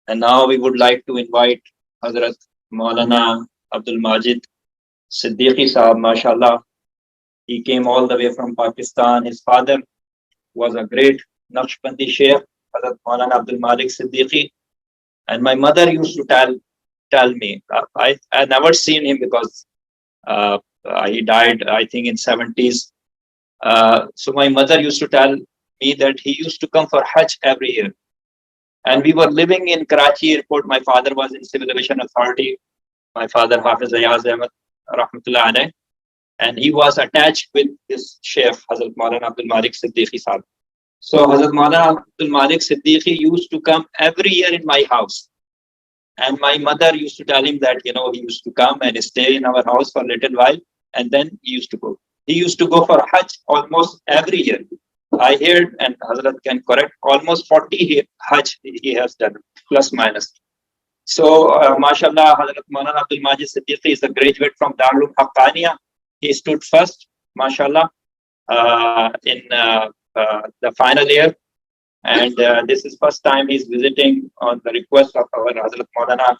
And now we would like to invite Hazrat Maulana Abdul Majid Siddiqui Sahab, mashallah. He came all the way from Pakistan. His father was a great Naqshbandi Sheikh, Hazrat Maulana Abdul Malik Siddiqui. And my mother used to tell me, I never seen him because he died, I think, in 70s. So my mother used to tell me that he used to come for Hajj every year. And we were living in Karachi airport. My father was in Civil Aviation Authority. My father, Hafiz Ayaz Ahmed, rahmatullah alayh. And he was attached with this Sheikh, Hazrat Maulana Abdul Malik Siddiqui Sahab. So Hazrat Maulana Abdul Malik Siddiqui used to come every year in my house. And my mother used to tell him that, he used to come and stay in our house for a little while. And then he used to go. He used to go for Hajj almost every year. I heard, and Hazrat can correct, almost 40 Hajj he has done, plus minus. So, mashallah, Hazrat Maulana Abdul Majid Siddiqui is a graduate from Darul Haqqaniya. He stood first, mashallah, in the final year. And this is first time he's visiting on the request of our Hazrat Maulana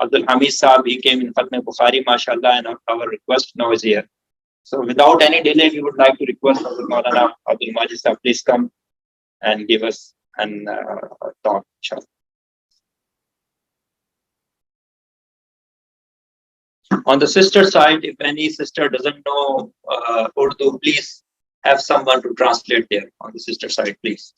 Abdul Hamid Sahab. He came in Khatm Bukhari, mashallah, and our request now is here. So without any delay, we would like to request Hazrat Maulana Abdul Majid Sahab, please come and give us an talk, inshallah. On the sister side, if any sister doesn't know Urdu, please have someone to translate there on the sister side, please.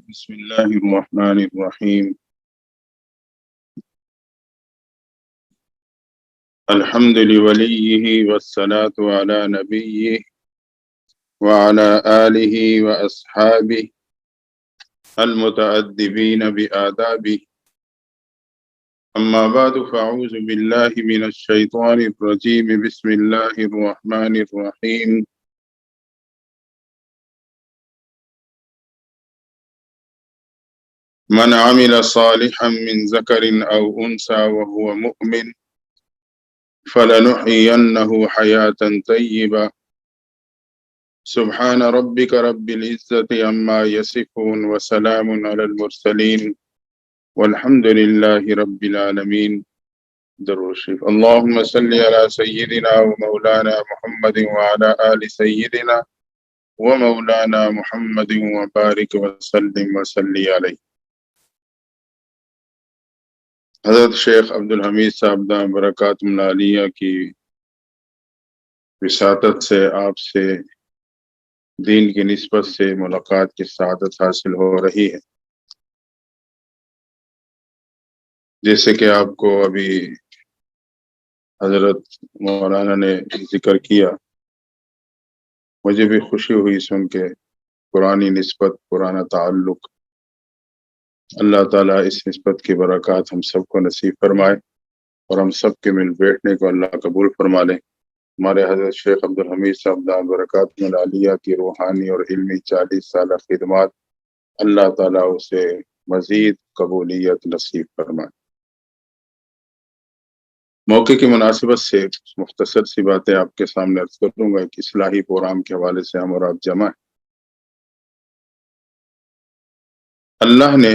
بسم الله الرحمن الرحيم الحمد لوليه والصلاة على نبيه وعلى آله وأصحابه المتأدبين بآدابه أما بعد فأعوذ بالله من الشيطان الرجيم بسم الله الرحمن الرحيم من عمل صالحا من ذكر أو أنثى وهو مؤمن فلنحيينه حياة طيبة سبحان ربك رب العزة عما يصفون وسلام على المرسلين والحمد لله رب العالمين. درود شریف. اللهم صل على سيدنا ومولانا محمد وعلى آل سيدنا ومولانا محمد وبارك وسلم وصلی علیہ. حضرت شیخ عبدالحمید صاحب دام برکاتہم العالیہ کی وساطت سے آپ سے دین کی نسبت سے ملاقات کی سعادت حاصل ہو رہی ہے. جیسے کہ آپ کو ابھی حضرت مولانا نے ذکر کیا، مجھے بھی خوشی ہوئی سن کے. پرانی نسبت، پرانا تعلق، اللہ تعالیٰ اس نسبت کی برکات ہم سب کو نصیب فرمائے اور ہم سب کے مل بیٹھنے کو اللہ قبول فرما لے. ہمارے حضرت شیخ عبدالحمید صاحب دام برکاتہم العالیہ کی روحانی اور علمی 40 سالہ خدمات اللہ تعالیٰ اسے مزید قبولیت نصیب فرمائے. موقع کی مناسبت سے مختصر سی باتیں آپ کے سامنے عرض کر دوں گا. ایک اصلاحی پروگرام کے حوالے سے ہم اور آپ جمع ہیں. اللہ نے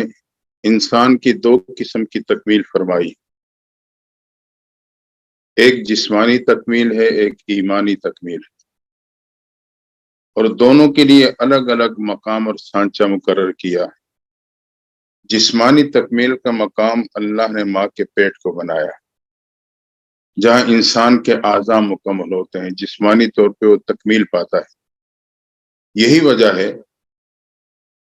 انسان کی 2 قسم کی تکمیل فرمائی. ایک جسمانی تکمیل ہے، ایک ایمانی تکمیل ہے، اور دونوں کے لیے الگ الگ مقام اور سانچہ مقرر کیا. جسمانی تکمیل کا مقام اللہ نے ماں کے پیٹ کو بنایا، جہاں انسان کے اعضاء مکمل ہوتے ہیں، جسمانی طور پہ وہ تکمیل پاتا ہے. یہی وجہ ہے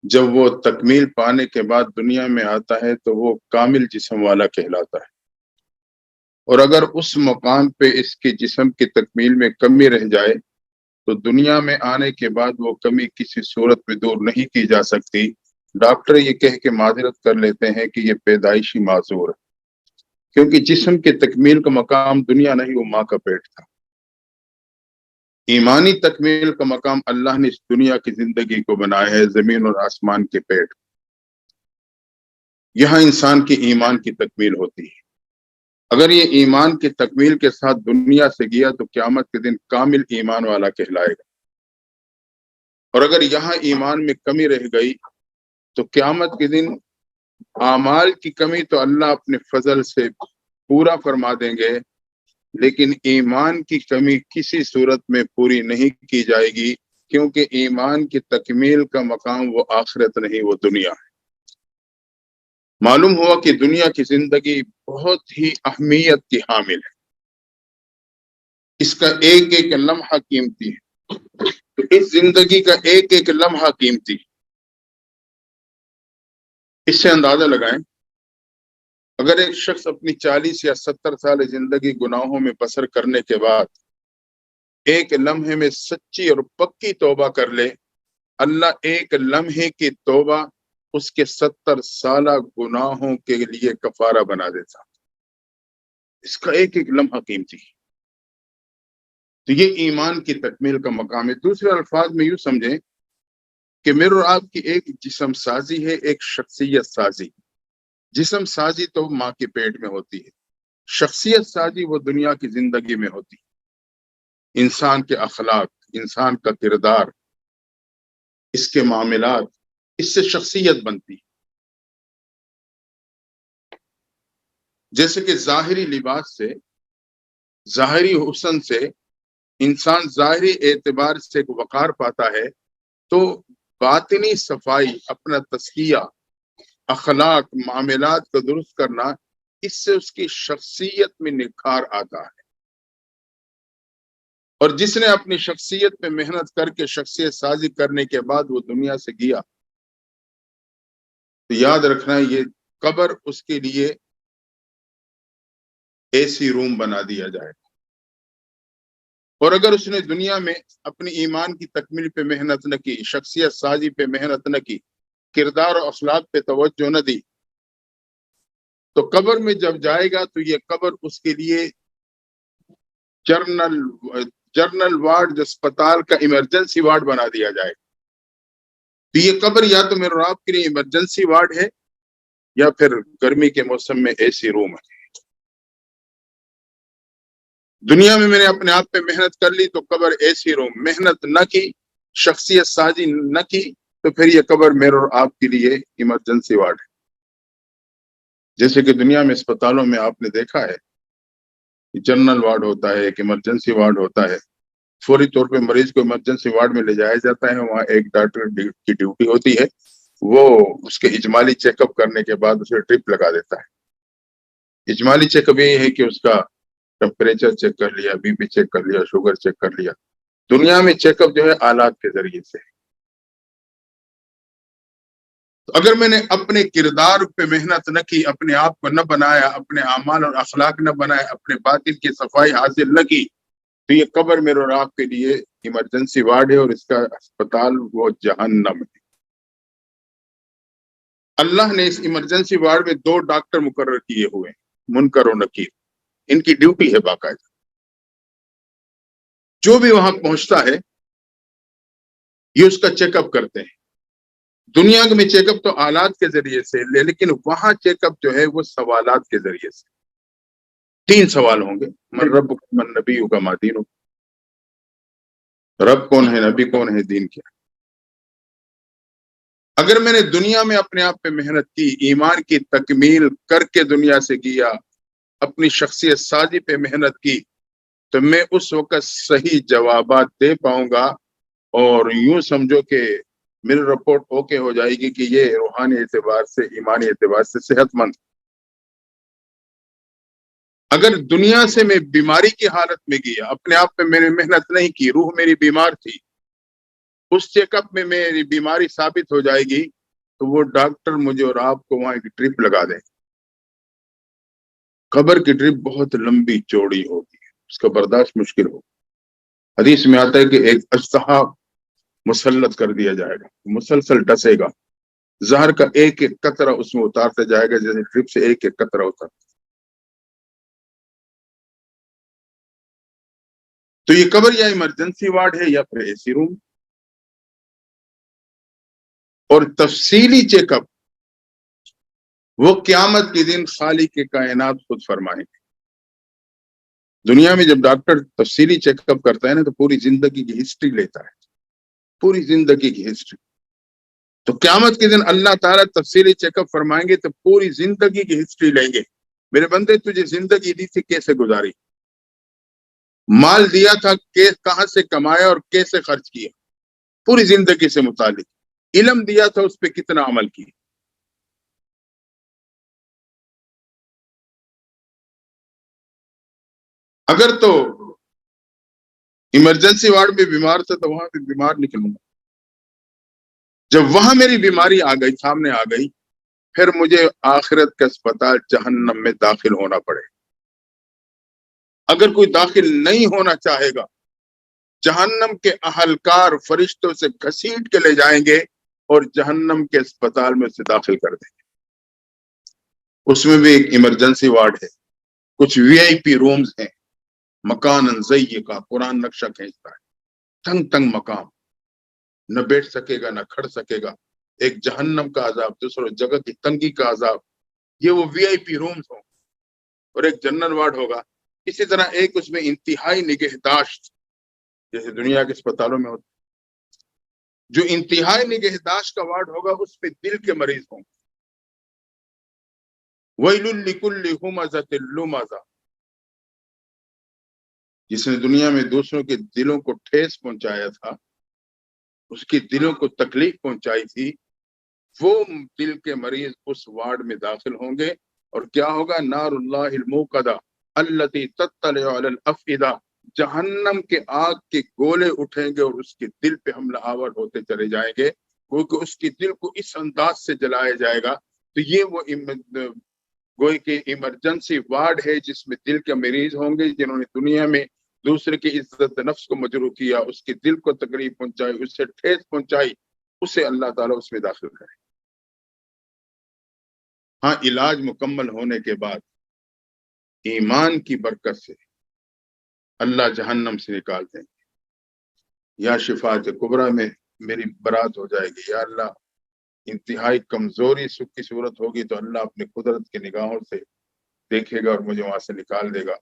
جب وہ تکمیل پانے کے بعد دنیا میں آتا ہے تو وہ کامل جسم والا کہلاتا ہے. اور اگر اس مقام پہ اس کے جسم کی تکمیل میں کمی رہ جائے تو دنیا میں آنے کے بعد وہ کمی کسی صورت میں دور نہیں کی جا سکتی۔ ڈاکٹر یہ کہہ کے معذرت کر لیتے ہیں کہ یہ پیدائشی معذور ہے، کیونکہ جسم کے تکمیل کا مقام دنیا نہیں، وہ ماں کا پیٹ تھا۔ ایمانی تکمیل کا مقام اللہ نے اس دنیا کی زندگی کو بنایا ہے، زمین اور آسمان کے پیٹ۔ یہاں انسان کی ایمان کی تکمیل ہوتی ہے۔ اگر یہ ایمان کی تکمیل کے ساتھ دنیا سے گیا تو قیامت کے دن کامل ایمان والا کہلائے گا، اور اگر یہاں ایمان میں کمی رہ گئی تو قیامت کے دن اعمال کی کمی تو اللہ اپنے فضل سے پورا فرما دیں گے، لیکن ایمان کی کمی کسی صورت میں پوری نہیں کی جائے گی، کیونکہ ایمان کی تکمیل کا مقام وہ آخرت نہیں، وہ دنیا ہے۔ معلوم ہوا کہ دنیا کی زندگی بہت ہی اہمیت کی حامل ہے، اس کا ایک ایک لمحہ قیمتی ہے، تو اس زندگی کا ایک ایک لمحہ قیمتی ہے۔ اس سے اندازہ لگائیں، اگر ایک شخص اپنی 40 یا 70 سال زندگی گناہوں میں بسر کرنے کے بعد ایک لمحے میں سچی اور پکی توبہ کر لے، اللہ ایک لمحے کی توبہ اس کے 70 سالہ گناہوں کے لیے کفارہ بنا دیتا۔ اس کا ایک ایک لمحہ قیمتی ہے۔ تو یہ ایمان کی تکمیل کا مقام ہے۔ دوسرے الفاظ میں یوں سمجھیں کہ میرے اور آپ کی ایک جسم سازی ہے، ایک شخصیت سازی۔ جسم سازی تو ماں کے پیٹ میں ہوتی ہے، شخصیت سازی وہ دنیا کی زندگی میں ہوتی ہے۔ انسان کے اخلاق، انسان کا کردار، اس کے معاملات، اس سے شخصیت بنتی ہے۔ جیسے کہ ظاہری لباس سے، ظاہری حسن سے انسان ظاہری اعتبار سے وقار پاتا ہے، تو باطنی صفائی، اپنا تزکیہ، اخلاق، معاملات کو درست کرنا، اس سے اس کی شخصیت میں نکھار آتا ہے۔ اور جس نے اپنی شخصیت پہ محنت کر کے شخصیت سازی کرنے کے بعد وہ دنیا سے گیا، تو یاد رکھنا یہ قبر اس کے لیے اے سی روم بنا دیا جائے۔ اور اگر اس نے دنیا میں اپنی ایمان کی تکمیل پہ محنت نہ کی، شخصیت سازی پہ محنت نہ کی، کردار و اخلاق پہ توجہ نہ دی، تو قبر میں جب جائے گا تو یہ قبر اس کے لیے جنرل وارڈ، جو اسپتال کا ایمرجنسی وارڈ بنا دیا جائے۔ تو یہ قبر یا تو میرے آپ کے لیے ایمرجنسی وارڈ ہے، یا پھر گرمی کے موسم میں اے سی روم ہے۔ دنیا میں نے اپنے آپ پہ محنت کر لی تو قبر اے سی روم، محنت نہ کی، شخصیت سازی نہ کی، تو پھر یہ قبر میرے اور آپ کے لیے ایمرجنسی وارڈ ہے۔ جیسے کہ دنیا میں اسپتالوں میں آپ نے دیکھا ہے، جنرل وارڈ ہوتا ہے، ایک ایمرجنسی وارڈ ہوتا ہے۔ فوری طور پہ مریض کو ایمرجنسی وارڈ میں لے جایا جاتا ہے، وہاں ایک ڈاکٹر کی ڈیوٹی ہوتی ہے، وہ اس کے اجمالی چیک اپ کرنے کے بعد اسے ٹرپ لگا دیتا ہے۔ اجمالی چیک اپ یہ ہے کہ اس کا ٹمپریچر چیک کر لیا، بی پی چیک کر لیا، شوگر چیک کر لیا۔ دنیا میں چیک اپ جو ہے آلات کے ذریعے سے ہے۔ تو اگر میں نے اپنے کردار پہ محنت نہ کی، اپنے آپ کو نہ بنایا، اپنے اعمال اور اخلاق نہ بنائے، اپنے باطن کی صفائی حاصل نہ کی، تو یہ قبر میرے اور آپ کے لیے ایمرجنسی وارڈ ہے، اور اس کا اسپتال وہ جہنم ہے۔ اللہ نے اس ایمرجنسی وارڈ میں 2 ڈاکٹر مقرر کیے ہوئے ہیں، منکر و نکیر۔ ان کی ڈیوٹی ہے باقاعدہ، جو بھی وہاں پہنچتا ہے یہ اس کا چیک اپ کرتے ہیں۔ دنیا میں چیک اپ تو آلات کے ذریعے سے، لیکن وہاں چیک اپ جو ہے وہ سوالات کے ذریعے سے۔ 3 سوال ہوں گے، من رب من نبی کا ما دین، رب کون ہے، نبی کون ہے، دین کیا۔ اگر میں نے دنیا میں اپنے آپ پہ محنت کی، ایمان کی تکمیل کر کے دنیا سے گیا، اپنی شخصیت سازی پہ محنت کی، تو میں اس وقت صحیح جوابات دے پاؤں گا، اور یوں سمجھو کہ میری رپورٹ اوکے ہو جائے گی کہ یہ روحانی اعتبار سے، ایمانی اعتبار سے صحت مند۔ اگر دنیا سے میں بیماری کی حالت میں گیا، اپنے آپ پہ میں نے محنت نہیں کی، روح میری بیمار تھی، اس چیک اپ میں میری بیماری ثابت ہو جائے گی، تو وہ ڈاکٹر مجھے اور آپ کو وہاں ایک ٹرپ لگا دیں۔ قبر کی ٹرپ بہت لمبی چوڑی ہوگی، اس کا برداشت مشکل ہوگا۔ حدیث میں آتا ہے کہ ایک اژدہا مسلط کر دیا جائے گا، مسلسل ڈسے گا، زہر کا ایک ایک قطرہ اس میں اتارتا جائے گا، جیسے ٹرپ سے ایک ایک قطرہ اتارتا۔ تو یہ قبر یا ایمرجنسی وارڈ ہے یا پھر اے سی روم، اور تفصیلی چیک اپ وہ قیامت کے دن خالق کے کائنات خود فرمائیں گے۔ دنیا میں جب ڈاکٹر تفصیلی چیک اپ کرتا ہے نا تو پوری زندگی کی ہسٹری لیتا ہے، پوری زندگی کی ہسٹری۔ تو قیامت کے دن اللہ تعالیٰ تفصیلی چیک اپ فرمائیں گے تو پوری زندگی کی ہسٹری لیں گے۔ میرے بندے تجھے زندگی دی تھی، کیسے گزاری، مال دیا تھا کہاں سے کمایا اور کیسے خرچ کیا، پوری زندگی سے متعلق، علم دیا تھا اس پہ کتنا عمل کیا۔ اگر تو ایمرجنسی وارڈ میں بیمار تھا تو وہاں بھی بیمار نکلوں گا، جب وہاں میری بیماری آ گئی، سامنے آ گئی، پھر مجھے آخرت کا اسپتال جہنم میں داخل ہونا پڑے۔ اگر کوئی داخل نہیں ہونا چاہے گا، جہنم کے اہلکار فرشتوں سے گھسیٹ کے لے جائیں گے اور جہنم کے اسپتال میں اسے داخل کر دیں گے۔ اس میں بھی ایک ایمرجنسی وارڈ ہے، کچھ وی آئی پی رومز ہیں، مکان ضیقہ، قرآن نقشہ کھینچتا ہے، تنگ تنگ مقام، نہ بیٹھ سکے گا نہ کھڑ سکے گا، ایک جہنم کا عذاب، دوسروں جگہ کی تنگی کا عذاب۔ یہ وہ وی آئی پی رومز ہوں، اور ایک جنرل وارڈ ہوگا۔ اسی طرح ایک اس میں انتہائی نگہداشت، جیسے دنیا کے اسپتالوں میں ہوتا، جو انتہائی نگہداشت کا وارڈ ہوگا اس میں دل کے مریض ہوں۔ وَيْلٌ لِكُلِّ هُمَزَةٍ لُمَزَةٍ، جس نے دنیا میں دوسروں کے دلوں کو ٹھیس پہنچایا تھا، اس کی دلوں کو تکلیف پہنچائی تھی، وہ دل کے مریض اس وارڈ میں داخل ہوں گے۔ اور کیا ہوگا؟ نار اللہ الموقدہ التی تطلع علی الافئدہ، جہنم کے آگ کے گولے اٹھیں گے اور اس کے دل پہ حملہ آور ہوتے چلے جائیں گے، کیونکہ اس کے دل کو اس انداز سے جلایا جائے گا۔ تو یہ وہ گوئی کہ ایمرجنسی وارڈ ہے جس میں دل کے مریض ہوں گے، جنہوں نے دنیا میں دوسرے کی عزت نفس کو مجروح کیا، اس کے دل کو تکلیف پہنچائی، اس سے ٹھیس پہنچائی، اسے اللہ تعالیٰ اس میں داخل کرے۔ ہاں، علاج مکمل ہونے کے بعد ایمان کی برکت سے اللہ جہنم سے نکال دیں گے۔ یا شفاعت کبریٰ میں میری برات ہو جائے گی، یا اللہ انتہائی کمزوری سکھ کی صورت ہوگی تو اللہ اپنے قدرت کی نگاہوں سے دیکھے گا اور مجھے وہاں سے نکال دے گا،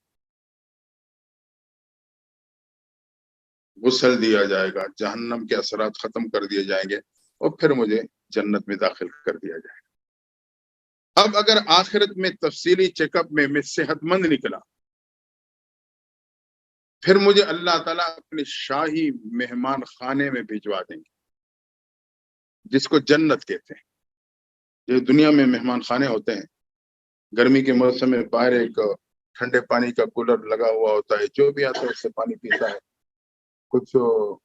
غسل دیا جائے گا، جہنم کے اثرات ختم کر دیے جائیں گے، اور پھر مجھے جنت میں داخل کر دیا جائے گا۔ اب اگر آخرت میں تفصیلی چیک اپ میں صحت مند نکلا، پھر مجھے اللہ تعالیٰ اپنے شاہی مہمان خانے میں بھجوا دیں گے، جس کو جنت کہتے ہیں۔ جو دنیا میں مہمان خانے ہوتے ہیں، گرمی کے موسم میں باہر ایک ٹھنڈے پانی کا کولر لگا ہوا ہوتا ہے، جو بھی آتا ہے اس سے پانی پیتا ہے۔ کچھ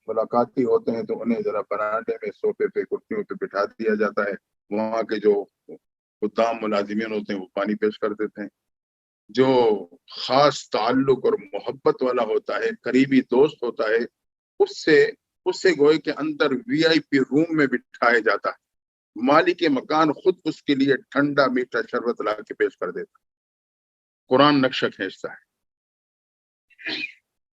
ملاقاتی ہوتے ہیں تو انہیں ذرا برانڈے میں صوفے پہ کرسیوں پہ بٹھا دیا جاتا ہے، وہاں کے جو خدام ملازمین ہوتے ہیں وہ پانی پیش کر دیتے ہیں۔ جو خاص تعلق اور محبت والا ہوتا ہے، قریبی دوست ہوتا ہے، اس سے گوئے کے اندر وی آئی پی روم میں بٹھایا جاتا ہے، مالک مکان خود اس کے لیے ٹھنڈا میٹھا شربت لا کے پیش کر دیتا ہے، قرآن نقشہ کھینچتا ہے۔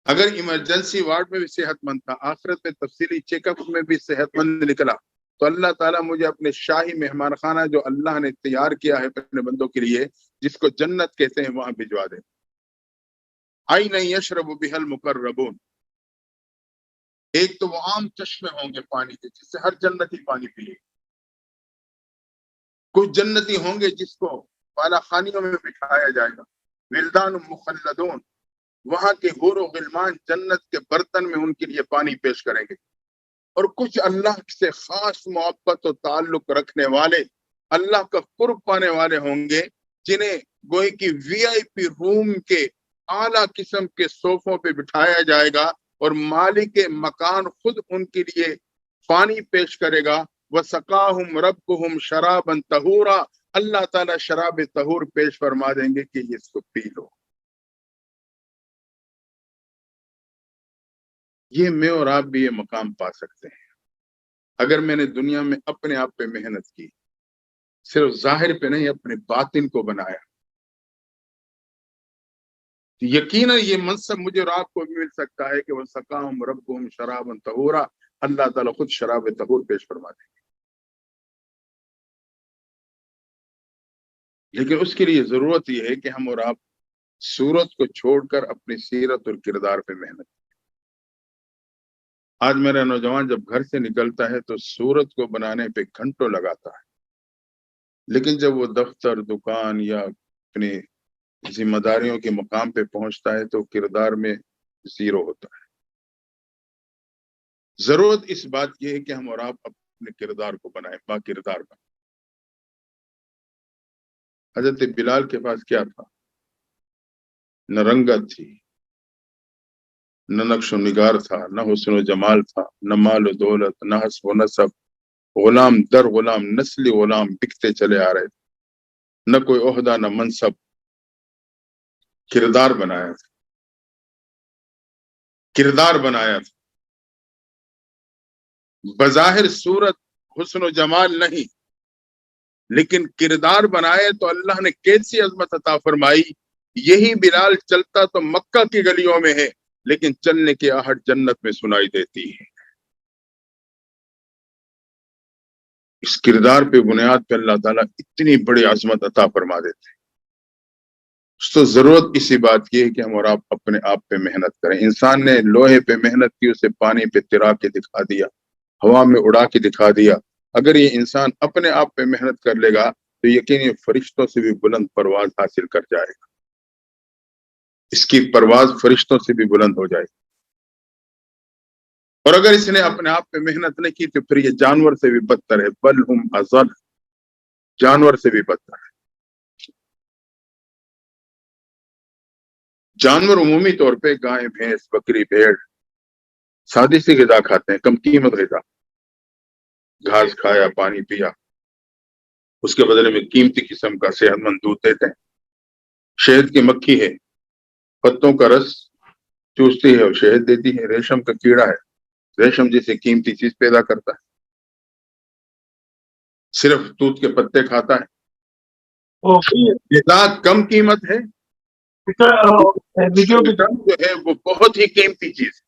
اگر ایمرجنسی وارڈ میں بھی صحت مند تھا، آخرت میں تفصیلی چیک اپ میں بھی صحت مند نکلا، تو اللہ تعالیٰ مجھے اپنے شاہی مہمان خانہ جو اللہ نے تیار کیا ہے اپنے بندوں کے لیے، جس کو جنت کہتے ہیں، وہاں بھجوا دے۔ عین یشرب بها المقربون، ایک تو وہ عام چشمے ہوں گے پانی کے جس سے ہر جنتی پانی پیے، کچھ جنتی ہوں گے جس کو بالا خانیوں میں بٹھایا جائے گا، ولدان مخلدون، وہاں کے حور و غلمان جنت کے برتن میں ان کے لیے پانی پیش کریں گے۔ اور کچھ اللہ سے خاص محبت و تعلق رکھنے والے، اللہ کا قرب پانے والے ہوں گے، جنہیں گوئی کی وی آئی پی روم کے اعلیٰ قسم کے صوفوں پہ بٹھایا جائے گا، اور مالک مکان خود ان کے لیے پانی پیش کرے گا۔ وَسَقَاهُمْ رَبُّهُمْ شَرَابًا طَهُورًا، اللہ تعالیٰ شراب طہور پیش فرما دیں گے کہ یہ اس کو پی لو. یہ میں اور آپ بھی یہ مقام پا سکتے ہیں اگر میں نے دنیا میں اپنے آپ پہ محنت کی، صرف ظاہر پہ نہیں اپنے باطن کو بنایا. یقیناً یہ منصب مجھے اور آپ کو بھی مل سکتا ہے کہ وہ سقاہم ربہم شرابا طہورا، اللہ تعالیٰ خود شراب طہور پیش فرما دیں گے. لیکن اس کے لیے ضرورت یہ ہے کہ ہم اور آپ صورت کو چھوڑ کر اپنی سیرت اور کردار پہ محنت کریں. آج میرا نوجوان جب گھر سے نکلتا ہے تو صورت کو بنانے پہ گھنٹوں لگاتا ہے، لیکن جب وہ دفتر، دکان یا اپنی ذمہ داریوں کے مقام پہ پہنچتا ہے تو کردار میں زیرو ہوتا ہے. ضرورت اس بات کی ہے کہ ہم اور آپ اپنے کردار کو بنائیں، با کردار بنائیں. حضرت بلال کے پاس کیا تھا؟ نہ رنگت تھی، نہ نقش و نگار تھا، نہ حسن و جمال تھا، نہ مال و دولت، نہ حسب و نسب. غلام در غلام، نسلی غلام بکتے چلے آ رہے تھے. نہ کوئی عہدہ نہ منصب. کردار بنایا تھا، کردار بنایا تھا. بظاہر صورت حسن و جمال نہیں، لیکن کردار بنائے تو اللہ نے کیسی عظمت عطا فرمائی. یہی بلال چلتا تو مکہ کی گلیوں میں ہے، لیکن چلنے کی آہٹ جنت میں سنائی دیتی ہے. اس کردار پہ بنیاد پہ اللہ تعالیٰ اتنی بڑی عظمت عطا فرما دیتے ہیں. تو ضرورت اسی بات کی ہے کہ ہم اور آپ اپنے آپ پہ محنت کریں. انسان نے لوہے پہ محنت کی، اسے پانی پہ تیرا کے دکھا دیا، ہوا میں اڑا کے دکھا دیا. اگر یہ انسان اپنے آپ پہ محنت کر لے گا تو یقینی فرشتوں سے بھی بلند پرواز حاصل کر جائے گا. اس کی پرواز فرشتوں سے بھی بلند ہو جائے گی. اور اگر اس نے اپنے آپ پہ محنت نہیں کی تو پھر یہ جانور سے بھی بدتر ہے. بل ہم اضل، جانور سے بھی بدتر ہے. جانور عمومی طور پہ گائے، بھینس، بکری، بھیڑ سادی سی غذا کھاتے ہیں، کم قیمت غذا. گھاس کھایا، پانی پیا، اس کے بدلے میں قیمتی قسم کا صحت مند دودھ دیتے ہیں. شہد کی مکھی ہے، پتوں کا رس چوستی ہے اور شہد دیتی ہے. ریشم کا کیڑا ہے، ریشم جیسے قیمتی چیز پیدا کرتا ہے، صرف توت کے پتے کھاتا ہے. غذا کم قیمت ہے، جو ہے وہ بہت ہی قیمتی چیز ہے.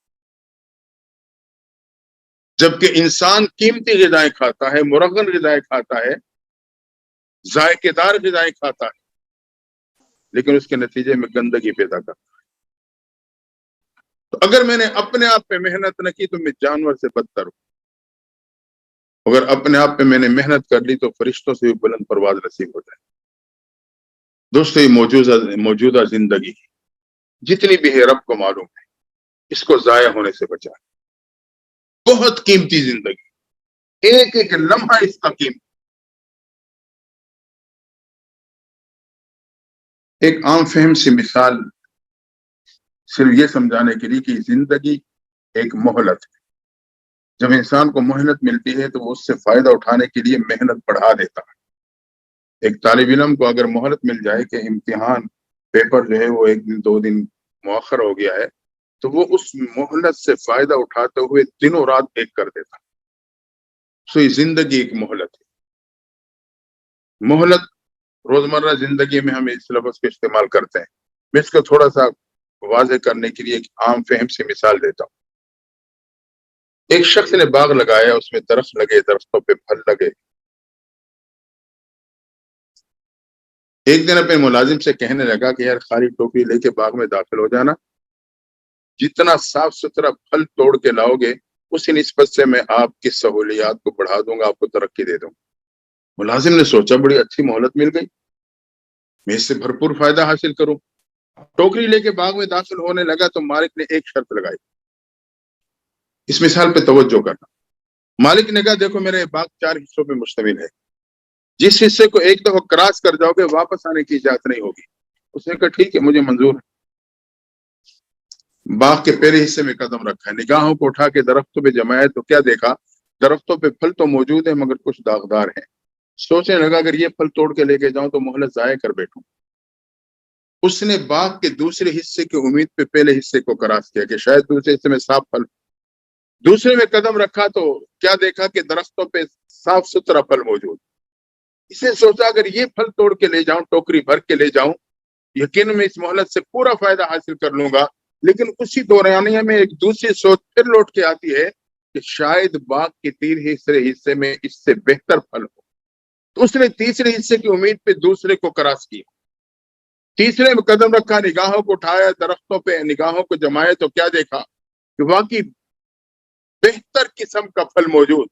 جبکہ انسان قیمتی غذائیں کھاتا ہے، مرغن غذائیں کھاتا ہے، ذائقے دار غذائیں کھاتا ہے، لیکن اس کے نتیجے میں گندگی پیدا کرتا ہے. تو اگر میں نے اپنے آپ پہ محنت نہ کی تو میں جانور سے بدتر ہوں. اگر اپنے آپ پہ میں نے محنت کر لی تو فرشتوں سے بھی بلند پرواز نصیب ہو جائے. دوستو، یہ موجودہ زندگی جتنی بھی ہے رب کو معلوم ہے، اس کو ضائع ہونے سے بچا. بہت قیمتی زندگی، ایک ایک لمحہ اس کا قیمت. ایک عام فہم سی مثال صرف یہ سمجھانے کے لیے کہ زندگی ایک مہلت ہے. جب انسان کو مہلت ملتی ہے تو وہ اس سے فائدہ اٹھانے کے لیے محنت بڑھا دیتا ہے. ایک طالب علم کو اگر مہلت مل جائے کہ امتحان پیپر جو ہے وہ 1 دن 2 دن مؤخر ہو گیا ہے تو وہ اس مہلت سے فائدہ اٹھاتے ہوئے دنوں رات ایک کر دیتا. سو یہ زندگی ایک مہلت ہے. مہلت روزمرہ زندگی میں ہم اس لفظ کا استعمال کرتے ہیں. میں اس کو تھوڑا سا واضح کرنے کے لیے ایک عام فہم سے مثال دیتا ہوں. ایک شخص نے باغ لگایا، اس میں درخت لگے، درختوں پہ پھل لگے. ایک دن اپنے ملازم سے کہنے لگا کہ یار خالی ٹوکری لے کے باغ میں داخل ہو جانا، جتنا صاف ستھرا پھل توڑ کے لاؤ گے اسی نسبت سے میں آپ کی سہولیات کو بڑھا دوں گا، آپ کو ترقی دے دوں گا. ملازم نے سوچا بڑی اچھی مہلت مل گئی، میں اس سے بھرپور فائدہ حاصل کروں. ٹوکری لے کے باغ میں داخل ہونے لگا تو مالک نے ایک شرط لگائی. اس مثال پہ توجہ کرنا. مالک نے کہا دیکھو میرے باغ 4 حصوں پہ مشتمل ہے، جس حصے کو ایک دفعہ کراس کر جاؤ گے واپس آنے کی اجازت نہیں ہوگی. اس نے کہا ٹھیک ہے، مجھے منظور ہے. باغ کے پہلے حصے میں قدم رکھا ہے، نگاہوں کو اٹھا کے درختوں پہ جمایا تو کیا دیکھا؟ درختوں پہ پھل تو موجود ہیں مگر کچھ داغدار ہیں. سوچنے لگا اگر یہ پھل توڑ کے لے کے جاؤں تو مہلت ضائع کر بیٹھوں. اس نے باغ کے دوسرے حصے کی امید پہ پہلے حصے کو کراس کیا کہ شاید دوسرے حصے میں صاف پھل. دوسرے میں قدم رکھا تو کیا دیکھا کہ درختوں پہ صاف ستھرا پھل موجود. اسے سوچا اگر یہ پھل توڑ کے لے جاؤں، ٹوکری بھر کے لے جاؤں، یقین میں اس مہلت سے پورا فائدہ حاصل کر لوں گا. لیکن اسی دورانیہ میں ایک دوسری سوچ پھر لوٹ کے آتی ہے کہ شاید باغ کے تیسرے حصے میں اس سے بہتر پھل ہو. تو اس نے تیسرے حصے کی امید پہ دوسرے کو کراس کیا. تیسرے میں قدم رکھا، نگاہوں کو اٹھایا، درختوں پہ نگاہوں کو جمائے تو کیا دیکھا کہ واقعی بہتر قسم کا پھل موجود.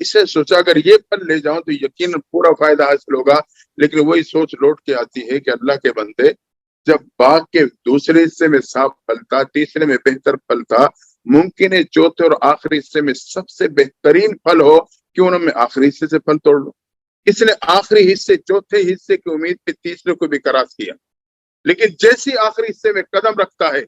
اسے سوچا اگر یہ پھل لے جاؤں تو یقیناً پورا فائدہ حاصل ہوگا. لیکن وہی سوچ لوٹ کے آتی ہے کہ اللہ کے بندے، جب باغ کے دوسرے حصے میں صاف پھل تھا، تیسرے میں بہتر پھل تھا، ممکن ہے چوتھے اور آخری حصے میں سب سے بہترین پھل ہو، کیوں نہ میں آخری حصے سے پھل توڑ لوں. اس نے آخری حصے، چوتھے حصے کی امید پہ تیسرے کو بھی کراس کیا. لیکن جیسی آخری حصے میں قدم رکھتا ہے،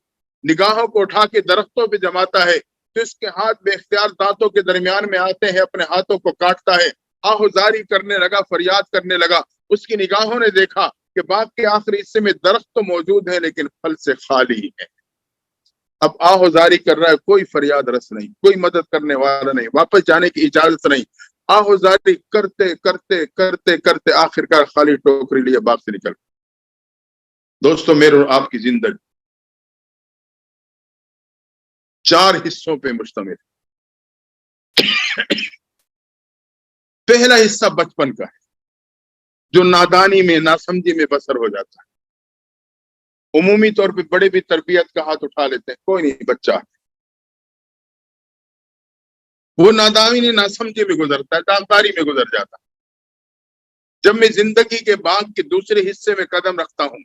نگاہوں کو اٹھا کے درختوں پہ جماتا ہے تو اس کے ہاتھ بے اختیار دانتوں کے درمیان میں آتے ہیں، اپنے ہاتھوں کو کاٹتا ہے، آہوزاری کرنے لگا، فریاد کرنے لگا. اس کی نگاہوں نے دیکھا کہ باغ کے آخری حصے میں درخت تو موجود ہے لیکن پھل سے خالی ہے. اب آہوزاری کر رہا ہے، کوئی فریاد رس نہیں، کوئی مدد کرنے والا نہیں، واپس جانے کی اجازت نہیں. آہوزاری کرتے کرتے کرتے کرتے آخرکار خالی ٹوکری لیے باغ سے نکل. دوستو، میرے اور آپ کی زندگی 4 حصوں پہ مشتمل. پہلا حصہ بچپن کا ہے جو نادانی میں، ناسمجھی میں بسر ہو جاتا ہے. عمومی طور پہ بڑے بھی تربیت کا ہاتھ اٹھا لیتے ہیں، کوئی نہیں، بچہ ہے. وہ نادانی، ناسمجھی میں گزرتا ہے، دامداری میں گزر جاتا ہے. جب میں زندگی کے باغ کے دوسرے حصے میں قدم رکھتا ہوں،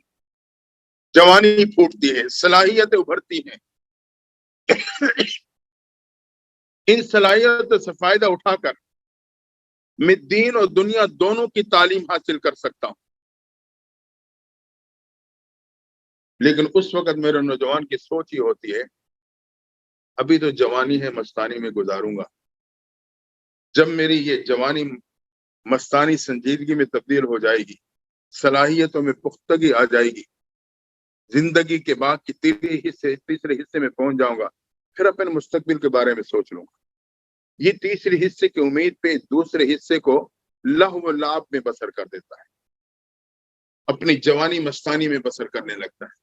جوانی پھوٹتی ہے، صلاحیتیں ابھرتی ہیں. ان صلاحیتوں سے فائدہ اٹھا کر میں دین اور دنیا دونوں کی تعلیم حاصل کر سکتا ہوں. لیکن اس وقت میرے نوجوان کی سوچ ہی ہوتی ہے ابھی تو جوانی ہے، مستانی میں گزاروں گا. جب میری یہ جوانی مستانی سنجیدگی میں تبدیل ہو جائے گی، صلاحیتوں میں پختگی آ جائے گی، زندگی کے باغ کی تیسرے حصے میں پہنچ جاؤں گا، پھر اپنے مستقبل کے بارے میں سوچ لوں گا. یہ تیسرے حصے کی امید پہ دوسرے حصے کو لہو و لعب میں بسر کر دیتا ہے، اپنی جوانی مستانی میں بسر کرنے لگتا ہے.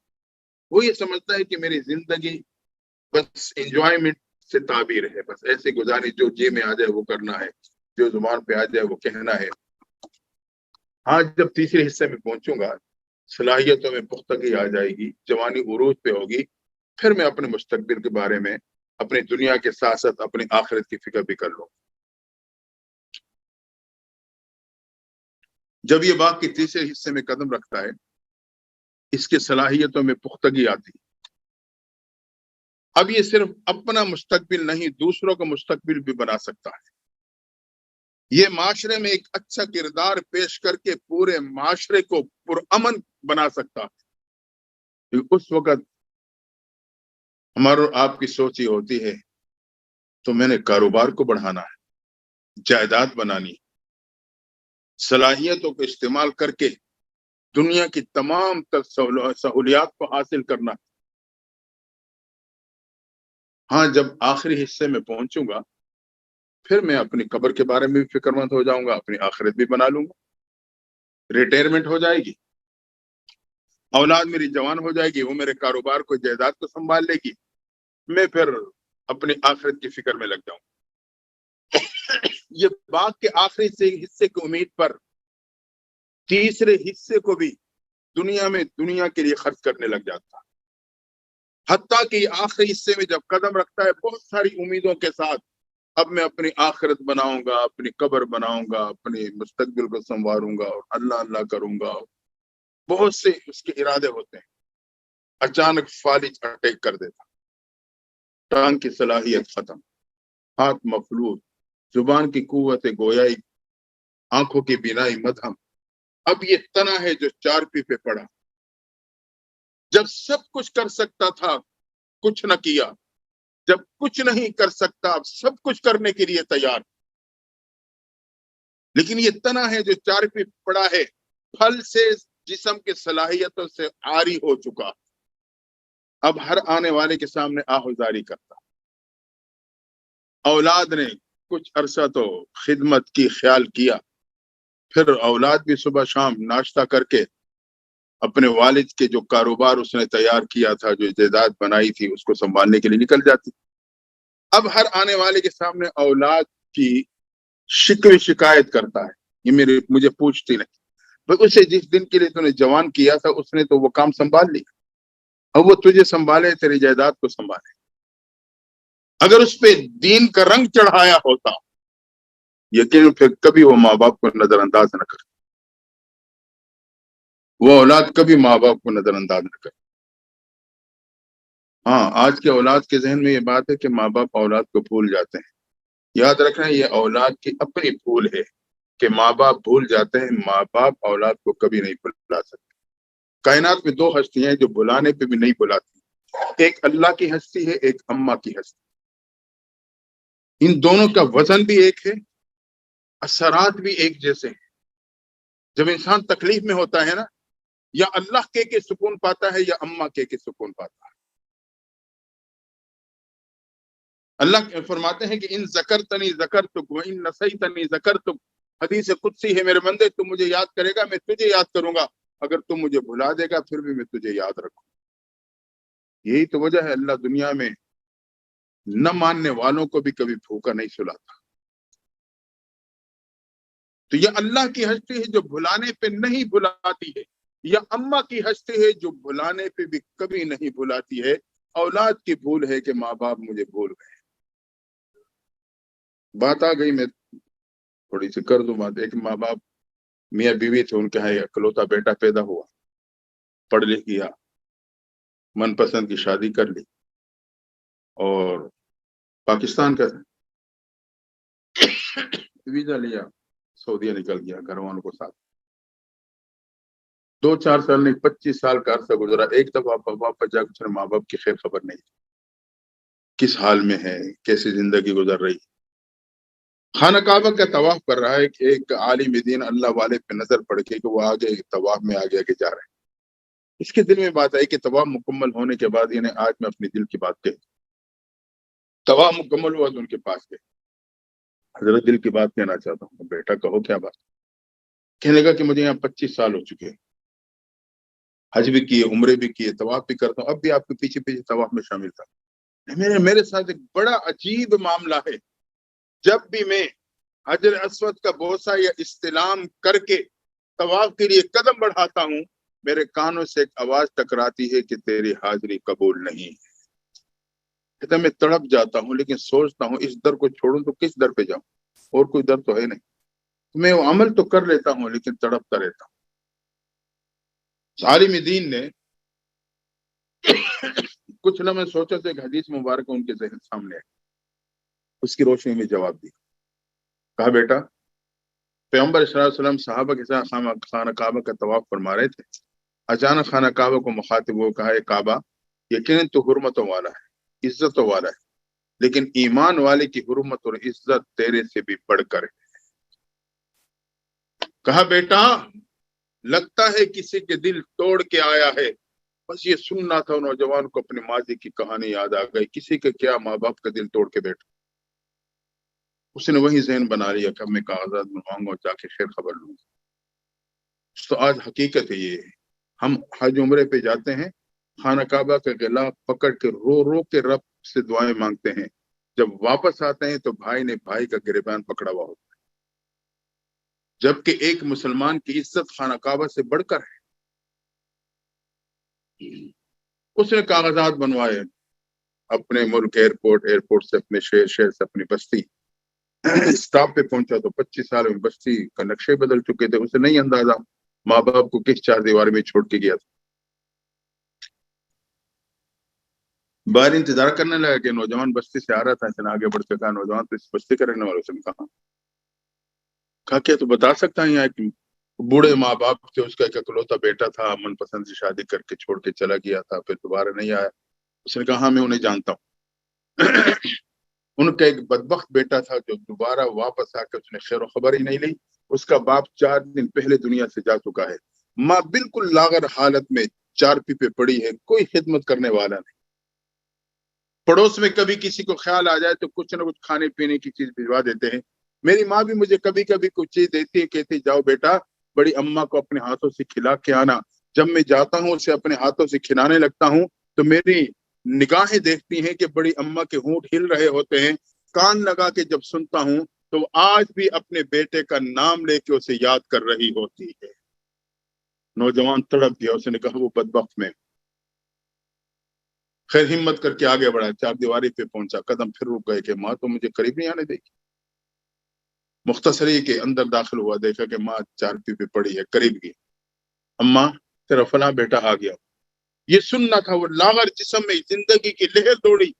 وہ یہ سمجھتا ہے کہ میری زندگی بس انجوائمنٹ سے تعبیر ہے، بس ایسے گزاری، جو جی میں آ جائے وہ کرنا ہے، جو زبان پہ آ جائے وہ کہنا ہے. ہاں، جب تیسرے حصے میں پہنچوں گا، صلاحیتوں میں پختگی آ جائے گی، جوانی عروج پہ ہوگی، پھر میں اپنے مستقبل کے بارے میں، اپنی دنیا کے ساتھ ساتھ اپنی آخرت کی فکر بھی کر لوں. جب یہ باغ کے تیسرے حصے میں قدم رکھتا ہے، اس کے صلاحیتوں میں پختگی آتی ہے. اب یہ صرف اپنا مستقبل نہیں، دوسروں کا مستقبل بھی بنا سکتا ہے. یہ معاشرے میں ایک اچھا کردار پیش کر کے پورے معاشرے کو پرامن بنا سکتا ہے. اس وقت ہمارا آپ کی سوچ یہ ہوتی ہے تو میں نے کاروبار کو بڑھانا ہے، جائیداد بنانی، صلاحیتوں کو استعمال کر کے دنیا کی تمام سہولیات کو حاصل کرنا. ہاں، جب آخری حصے میں پہنچوں گا پھر میں اپنی قبر کے بارے میں بھی فکر مند ہو جاؤں گا، اپنی آخرت بھی بنا لوں گا. ریٹائرمنٹ ہو جائے گی، اولاد میری جوان ہو جائے گی، وہ میرے کاروبار کو، جائیداد کو سنبھال لے گی، میں پھر اپنی آخرت کی فکر میں لگ جاؤں. یہ باغ کے آخری حصے کی امید پر تیسرے حصے کو بھی دنیا کے لیے خرچ کرنے لگ جاتا. حتیٰ کہ آخری حصے میں جب قدم رکھتا ہے بہت ساری امیدوں کے ساتھ، اب میں اپنی آخرت بناؤں گا، اپنی قبر بناؤں گا، اپنی مستقبل کو سنواروں گا اور اللہ اللہ کروں گا. بہت سے اس کے ارادے ہوتے ہیں، اچانک فالج اٹیک کر دیتا، ٹانگ کی صلاحیت ختم، ہاتھ مفلوج، زبان کی قوت گویائی، آنکھوں کی بینائی مدھم. اب یہ تنا ہے جو چارپی پہ پڑا. جب سب کچھ کر سکتا تھا کچھ نہ کیا، جب کچھ نہیں کر سکتا اب سب کچھ کرنے کے لیے تیار. لیکن یہ تنا ہے جو چار پہ پڑا ہے، پھل سے جسم کے صلاحیتوں سے عاری ہو چکا، اب ہر آنے والے کے سامنے آہوزاری کرتا۔ اولاد نے کچھ عرصہ تو خدمت کی، خیال کیا، پھر اولاد بھی صبح شام ناشتہ کر کے اپنے والد کے جو کاروبار اس نے تیار کیا تھا، جو جائیداد بنائی تھی، اس کو سنبھالنے کے لیے نکل جاتی۔ اب ہر آنے والے کے سامنے اولاد کی شکوے شکایت کرتا ہے، یہ مجھے پوچھتی نہیں، بھئی اسے جس دن کے لیے تو نے جوان کیا تھا اس نے تو وہ کام سنبھال لیا، اب وہ تجھے سنبھالے، تیری جائیداد کو سنبھالے۔ اگر اس پہ دین کا رنگ چڑھایا ہوتا، یقین پھر کبھی وہ ماں باپ کو نظر انداز نہ کرے، وہ اولاد کبھی ماں باپ کو نظر انداز نہ کرے۔ ہاں، آج کے اولاد کے ذہن میں یہ بات ہے کہ ماں باپ اولاد کو بھول جاتے ہیں۔ یاد رکھنا یہ اولاد کی اپنی بھول ہے کہ ماں باپ بھول جاتے ہیں، ماں باپ اولاد کو کبھی نہیں بھلا سکتے۔ کائنات میں دو ہستیاں ہیں جو بلانے پہ بھی نہیں بلاتی، ایک اللہ کی ہستی ہے، ایک اماں کی ہستی۔ ان دونوں کا وزن بھی ایک ہے، اثرات بھی ایک جیسے ہیں۔ جب انسان تکلیف میں ہوتا ہے نا، یا اللہ کے سکون پاتا ہے یا اماں کے سکون پاتا ہے۔ اللہ فرماتے ہیں کہ ان ذکرتنی ذکرتک وان نسیتنی ذکرتک، حدیث قدسی ہے، میرے بندے تم مجھے یاد کرے گا میں تجھے یاد کروں گا، اگر تم مجھے بھلا دے گا پھر بھی میں تجھے یاد رکھوں۔ یہی تو وجہ ہے اللہ دنیا میں نہ ماننے والوں کو بھی کبھی بھوکا نہیں سلاتا۔ تو یہ اللہ کی ہستی ہے جو بھلانے پہ نہیں بھلاتی ہے، یا اماں کی ہستی ہے جو بھلانے پہ بھی کبھی نہیں بھلاتی ہے۔ اولاد کی بھول ہے کہ ماں باپ مجھے بھول گئے۔ بات آ گئی، میں تھوڑی سی کر دوں بات۔ ایک ماں باپ میاں بیوی تھے، ان کے یہاں اکلوتا بیٹا پیدا ہوا، پڑھ لکھ گیا، من پسند کی شادی کر لی، اور پاکستان کا ویزا لیا، سعودیہ نکل گیا گھر والوں کو ساتھ۔ 2-4 سال نہیں، 25 سال کا عرصہ گزرا، ایک دفعہ واپس جا کر ماں باپ کی خیر خبر نہیں، کس حال میں ہے، کیسی زندگی گزر رہی۔ خانہ کعبہ کا طواف کر رہا ہے کہ ایک عالم دین اللہ والے پہ نظر پڑ کے کہ وہ آگے طواف میں آگے آگے جا رہے ہیں۔ اس کے دل میں بات آئی کہ طواف مکمل ہونے کے بعد انہیں آج میں اپنی دل کی بات کہی۔ طواف مکمل ہوا تو ان کے پاس گئے، حضرت دل کی بات کہنا چاہتا ہوں۔ بیٹا کہو کیا بات؟ کہنے لگا کہ مجھے یہاں 25 سال ہو چکے ہیں، حج بھی کیے، عمرے بھی کیے، طواف بھی کرتا ہوں، اب بھی آپ کے پیچھے پیچھے طواف میں شامل تھا۔ میرے ساتھ ایک بڑا عجیب معاملہ ہے، جب بھی میں حجر اسود کا بوسہ یا استلام کر کے طواف کے لیے قدم بڑھاتا ہوں، میرے کانوں سے ایک آواز ٹکراتی ہے کہ تیری حاضری قبول نہیں ہے۔ کہتا میں تڑپ جاتا ہوں، لیکن سوچتا ہوں اس در کو چھوڑوں تو کس در پہ جاؤں، اور کوئی در تو ہے نہیں۔ میں وہ عمل تو کر لیتا ہوں لیکن تڑپتا رہتا ہوں۔ عالم دین نے کچھ نہ میں سوچا تو ایک حدیث مبارک ان کے ذہن سامنے ہے، اس کی روشنی میں جواب دیا۔ کہا بیٹا، پیغمبر صلی اللہ علیہ وسلم صحابہ کے ساتھ خانہ کعبہ کا طواف فرما رہے تھے، اچانک خانہ کعبہ کو مخاطب ہو کہا، اے کعبہ، یقیناً تو حرمتوں والا ہے، عزتوں والا ہے، لیکن ایمان والے کی حرمت اور عزت تیرے سے بھی بڑھ کر ہے۔ کہا بیٹا، لگتا ہے کسی کے دل توڑ کے آیا ہے۔ بس یہ سننا تھا، نوجوان کو اپنے ماضی کی کہانی یاد آ گئی، کسی کے کیا ماں باپ کا دل توڑ کے بیٹھا۔ اس نے وہی ذہن بنا لیا کہ میں کاغذات بنواؤں گا اور جا کے خیر خبر لوں گا۔ تو آج حقیقت ہے یہ، ہم حج عمرے پہ جاتے ہیں، خانہ کعبہ کا غلاف پکڑ کے رو رو کے رب سے دعائیں مانگتے ہیں، جب واپس آتے ہیں تو بھائی نے بھائی کا گریبان پکڑا ہوا ہوتا ہے، جبکہ ایک مسلمان کی عزت خانہ کعبہ سے بڑھ کر ہے۔ اس نے کاغذات بنوائے، اپنے ملک ایئرپورٹ سے، اپنے شہر سے، اپنی بستی اسٹاپ پہ پہنچا تو 25 سال میں بستی کا نقشے بدل چکے تھے، اسے نہیں اندازہ ماں باپ کو کس چار دیوار میں چھوڑ کے گیا تھا۔ باہر انتظار کرنے لگا کہ نوجوان بستی سے آ رہا تھا، اتنا آگے بڑھ کے کہا، نوجوان تو اس بستی کا رہنے والوں سے کہا کیا تو بتا سکتا ہے یہاں کہ بوڑھے ماں باپ تھے، اس کا ایک اکلوتا بیٹا تھا، من پسند سے شادی کر کے چھوڑ کے چلا گیا تھا، پھر دوبارہ نہیں آیا۔ اس نے کہا ہاں میں انہیں جانتا ہوں۔ ان کا ایک بدبخت بیٹا تھا جو دوبارہ واپس آ کے اس نے خیر و خبر ہی نہیں لی، اس کا باپ 4 دن پہلے دنیا سے جا چکا ہے، ماں بالکل لاغر حالت میں چارپی پہ پڑی ہے، کوئی خدمت کرنے والا نہیں۔ پڑوس میں کبھی کسی کو خیال آ جائے تو کچھ نہ کچھ کھانے پینے کی چیز بھجوا دیتے ہیں۔ میری ماں بھی مجھے کبھی کبھی کچھ چیز دیتی ہے، کہتی جاؤ بیٹا بڑی اماں کو اپنے ہاتھوں سے کھلا کے آنا۔ جب میں جاتا ہوں اسے اپنے ہاتھوں سے کھلانے لگتا ہوں تو میری نگاہیں دیکھتی ہیں کہ بڑی اماں کے ہونٹ ہل رہے ہوتے ہیں، کان لگا کے جب سنتا ہوں تو وہ آج بھی اپنے بیٹے کا نام لے کے اسے یاد کر رہی ہوتی ہے۔ نوجوان تڑپ گیا، اس نے کہا وہ بدبخت میں، خیر ہمت کر کے آگے بڑھا، 4 دیواری پہ پہنچا، قدم پھر رک گئے کہ ماں تو مجھے قریب نہیں آنے دے گی۔ مختصری کے اندر داخل ہوا، دیکھا کہ ماں چارپی پہ پڑی ہے، قریب گئی، اماں تیرا فلاں بیٹا آ گیا۔ یہ سننا تھا، وہ لاغر جسم میں زندگی کی لہر دوڑی،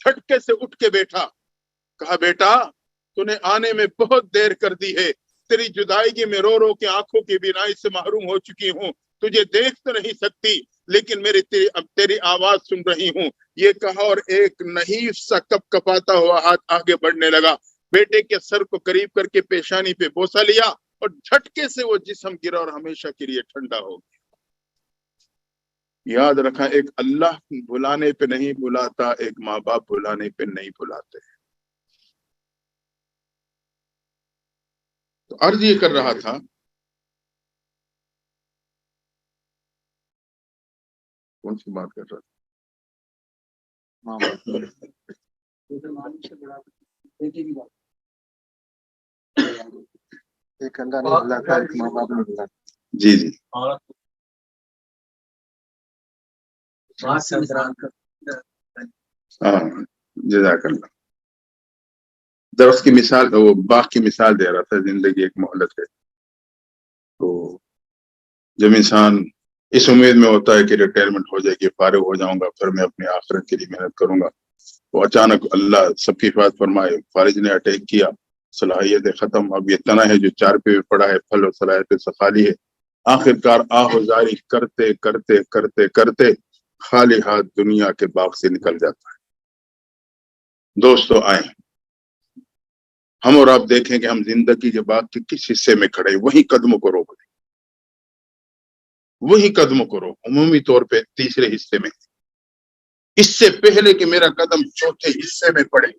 جھٹکے سے اٹھ کے بیٹھا، کہا بیٹا تو نے آنے میں بہت دیر کر دی ہے، تیری جدائیگی میں رو رو کے آنکھوں کی بینائی سے محروم ہو چکی ہوں، تجھے دیکھ تو نہیں سکتی لیکن تیری آواز سن رہی ہوں۔ یہ کہا اور ایک نحیف سا کپ کپاتا ہوا ہاتھ آگے بڑھنے لگا، بیٹے کے سر کو قریب کر کے پیشانی پہ بوسہ لیا اور جھٹکے سے وہ جسم گرا اور ہمیشہ کے لیے ٹھنڈا ہو گیا۔ یاد رکھا، ایک اللہ بلانے پہ نہیں بلاتا، ایک ماں باپ بلانے پہ نہیں بلاتے۔ تو عرض یہ کر رہا تھا، کون سی بات کر رہا تھا؟ جی جی ہاں، جزاک اللہ۔ درخت کی مثال، وہ باغ کی مثال دے رہا تھا، زندگی ایک مہلت ہے۔ تو جب انسان اس امید میں ہوتا ہے کہ ریٹائرمنٹ ہو جائے گی، فارغ ہو جاؤں گا، پھر میں اپنی آخرت کے لیے محنت کروں گا، تو اچانک اللہ سب کی حفاظت فرمائے، فارج نے اٹیک کیا، صلاحیت ختم، اب یہ تنا ہے جو 4 پہ پڑا ہے، پھل اور صلاحیت سے خالی ہے۔ آخر کار آہوزاری کرتے کرتے کرتے کرتے خالی ہاتھ دنیا کے باغ سے نکل جاتا ہے۔ دوستو آئیں، ہم اور آپ دیکھیں کہ ہم زندگی کے باغ کے کس حصے میں کھڑے، وہی قدموں کو روک دیں، وہی قدموں کو روک۔ عمومی طور پہ تیسرے حصے میں، اس سے پہلے کہ میرا قدم چوتھے حصے میں پڑے،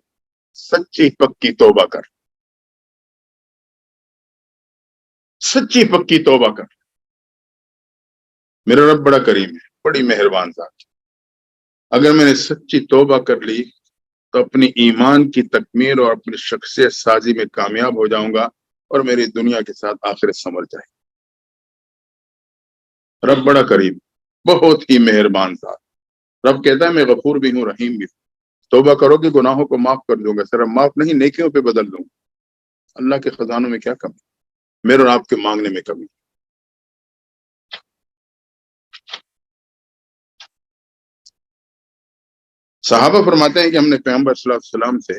سچی پکی توبہ کر، سچی پکی توبہ کر۔ میرا رب بڑا کریم ہے، بڑی مہربان ذات۔ اگر میں نے سچی توبہ کر لی تو اپنی ایمان کی تکمیل اور اپنی شخصیت سازی میں کامیاب ہو جاؤں گا اور میری دنیا کے ساتھ آخرت سنور جائے۔ رب بڑا کریم، بہت ہی مہربان ذات۔ رب کہتا ہے میں غفور بھی ہوں، رحیم بھی ہوں، توبہ کرو کہ گناہوں کو معاف کر دوں گا، صرف معاف نہیں نیکیوں پہ بدل دوں گا۔ اللہ کے خزانوں میں کیا کمی، میرے اور آپ کے مانگنے میں کمی۔ صحابہ فرماتے ہیں کہ ہم نے پیغمبر صلی اللہ علیہ وسلم سے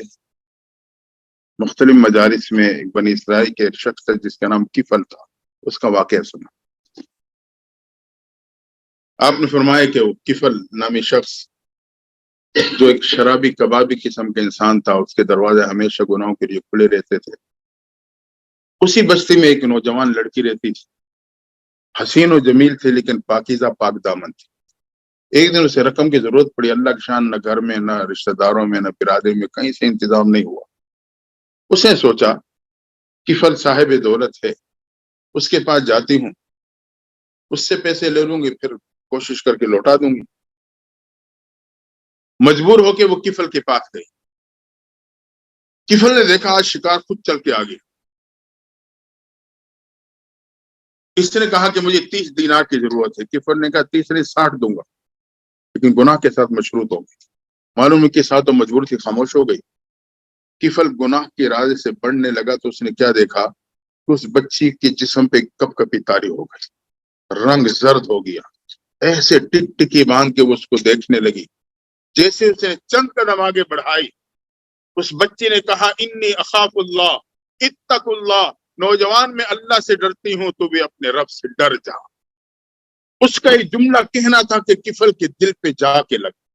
مختلف مجالس میں ایک بنی اسرائیل کے ایک شخص ہے جس کا نام کفل تھا، اس کا واقعہ سنا۔ آپ نے فرمایا کہ وہ کفل نامی شخص جو ایک شرابی کبابی قسم کا انسان تھا، اس کے دروازے ہمیشہ گناہوں کے لیے کھلے رہتے تھے۔ اسی بستی میں ایک نوجوان لڑکی رہتی تھی، حسین و جمیل تھی لیکن پاکیزہ پاک دامن تھی۔ ایک دن اسے رقم کی ضرورت پڑی، اللہ کی شان، نہ گھر میں نہ رشتہ داروں میں نہ برادری میں کہیں سے انتظام نہیں ہوا۔ اس نے سوچا کفل صاحب دولت ہے، اس کے پاس جاتی ہوں، اس سے پیسے لے لوں گی، پھر کوشش کر کے لوٹا دوں گی۔ مجبور ہو کے وہ کفل کے پاس گئی۔ کفل نے دیکھا آج شکار خود چل کے آ گیا۔ اس نے کہا کہ مجھے 30 دینار کی ضرورت ہے۔ کفل نے کہا 30 نہیں 60 دوں گا، لیکن گناہ کے ساتھ مشروط ہو گئی۔ معلوم ہے کہ ساتھ مجبور تھی، خاموش ہو گئی۔ کفل گناہ کے ارادے سے بڑھنے لگا تو اس نے کیا دیکھا، اس بچی کے جسم پہ کپ کپی طاری ہو گئی، رنگ زرد ہو گیا، ایسے ٹک ٹکی باندھ کے وہ اس کو دیکھنے لگی۔ جیسے اس نے چند قدم آگے بڑھائی، اس بچی نے کہا انی اخاف اللہ، اتق اللہ، نوجوان میں اللہ سے ڈرتی ہوں، تو بھی اپنے رب سے ڈر جا۔ اس کا یہ جملہ کہنا تھا کہ کفل کے دل پہ جا کے لگا۔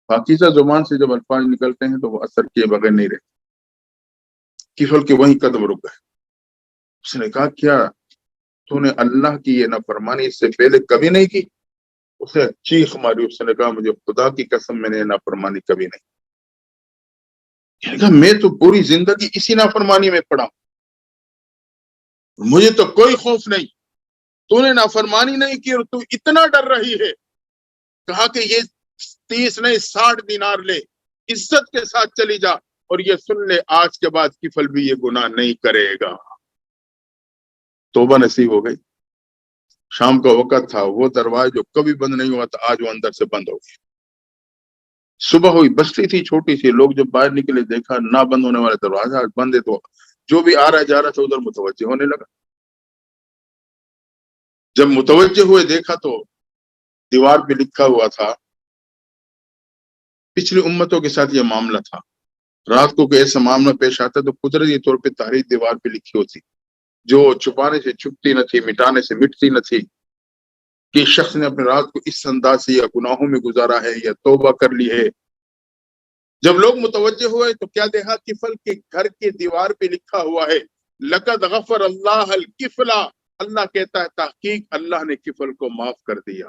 پاکیزہ زبان سے جب الفاظ نکلتے ہیں تو وہ اثر کیے بغیر نہیں رہتے۔ کفل کے وہیں قدم رک گئے۔ اس نے کہا کیا تو نے اللہ کی یہ نافرمانی اس سے پہلے کبھی نہیں کی؟ اسے چیخ ماری، اس نے کہا مجھے خدا کی قسم میں نے نافرمانی کبھی نہیں کی۔ کہا میں تو پوری زندگی اسی نافرمانی میں پڑا ہوں، مجھے تو کوئی خوف نہیں، تو نے نافرمانی نہیں کی اور تو اتنا ڈر رہی ہے۔ کہا کہ یہ 30 نہیں 60 دینار لے، عزت کے ساتھ چلی جا، اور یہ سن لے آج کے بعد کفل بھی یہ گناہ نہیں کرے گا۔ توبہ نصیب ہو گئی۔ شام کا وقت تھا، وہ دروازہ جو کبھی بند نہیں ہوا تھا آج وہ اندر سے بند ہو گیا۔ صبح ہوئی، بستی تھی چھوٹی سی، لوگ جب باہر نکلے دیکھا نہ بند ہونے والا دروازہ آج بند ہے، تو جو بھی آ رہا جا رہا تھا ادھر متوجہ ہونے لگا۔ جب متوجہ ہوئے دیکھا تو دیوار پہ لکھا ہوا تھا، پچھلی امتوں کے ساتھ یہ معاملہ تھا، رات کو کوئی ایسا معاملہ پیش آتا تو قدرتی طور پہ تاریخ دیوار پہ لکھی ہوتی، جو چھپانے سے چھپتی نہ تھی، مٹانے سے مٹتی نہ تھی، کہ شخص نے اپنے رات کو اس انداز سے یا گناہوں میں گزارا ہے یا توبہ کر لی ہے۔ جب لوگ متوجہ ہوئے تو کیا دیکھا، کفل کے گھر کے دیوار پہ لکھا ہوا ہے لقد غفر اللہ الکفلا، اللہ کہتا ہے تحقیق اللہ نے کفل کو معاف کر دیا۔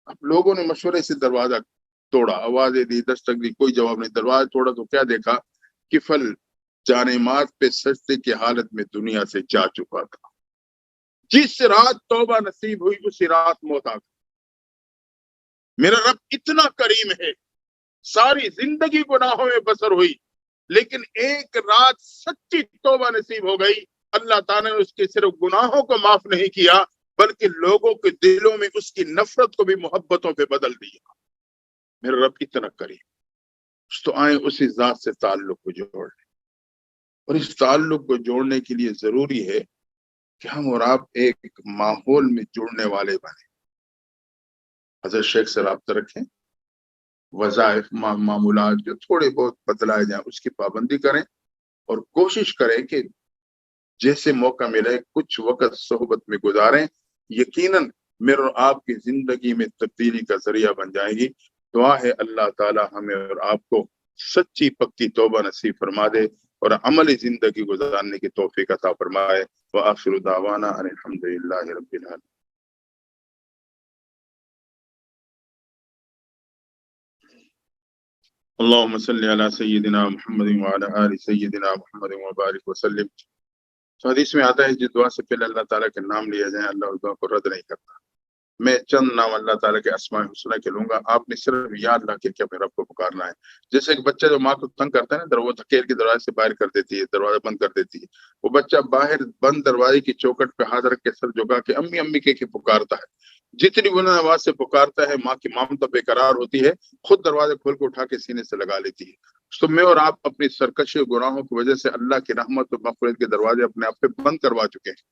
اب لوگوں نے مشورے سے دروازہ توڑا، آوازیں دی، دستک دی، کوئی جواب نہیں، دروازہ توڑا تو کیا دیکھا، کفل جانے مات پہ سجدے کی حالت میں دنیا سے جا چکا تھا۔ جس رات توبہ نصیب ہوئی اسی رات موت آ گئی۔ میرا رب اتنا کریم ہے، ساری زندگی گناہوں میں بسر ہوئی، لیکن ایک رات سچی توبہ نصیب ہو گئی، اللہ تعالیٰ نے اس کے صرف گناہوں کو معاف نہیں کیا بلکہ لوگوں کے دلوں میں اس کی نفرت کو بھی محبتوں پہ بدل دیا۔ میرا رب اتنا کریم، تو آئیں اسی ذات سے تعلق کو جوڑ لیں، اور اس تعلق کو جوڑنے کے لیے ضروری ہے کہ ہم اور آپ ایک ماحول میں جڑنے والے بنیں۔ حضرت شیخ سے رابطہ رکھیں، وظائف معمولات جو تھوڑے بہت بدلائے جائیں اس کی پابندی کریں، اور کوشش کریں کہ جیسے موقع ملے کچھ وقت صحبت میں گزاریں، یقیناً میرے اور آپ کی زندگی میں تبدیلی کا ذریعہ بن جائیں گی۔ دعا ہے اللہ تعالی ہمیں اور آپ کو سچی پکی توبہ نصیب فرما دے اور عملی زندگی گزارنے کی توفیق عطا فرمائے۔ وآخر دعوانا ان الحمد للہ رب العالمین۔ اللهم صل على سيدنا محمد وعلى آل سيدنا محمد وبارك وسلم۔ تو حدیث میں آتا ہے جس دعا سے پہلے اللہ تعالیٰ کے نام لیا جائے اللہ اس دعا کو رد نہیں کرتا۔ میں چند نام اللہ تعالیٰ کے اسماء الحسنہ کے لوں گا، آپ نے صرف یا اللہ کے اپنے رب کو پکارنا ہے۔ جیسے ایک بچہ جو ماں کو تنگ کرتا ہے نا، وہ دھکیل کے دروازے سے باہر کر دیتی ہے، دروازہ بند کر دیتی ہے، وہ بچہ باہر بند دروازے کی چوکٹ پہ ہاتھ رکھ کے سر جھکا کے امی امی کہہ کے پکارتا ہے۔ جتنی بلند آواز سے پکارتا ہے ماں کی ممتا بے قرار ہوتی ہے، خود دروازے کھول کے اٹھا کے سینے سے لگا لیتی ہے۔ تو میں اور آپ اپنی سرکشی و گناہوں کی وجہ سے اللہ کی رحمت و مغفرت کے دروازے اپنے آپ پہ بند کروا چکے ہیں۔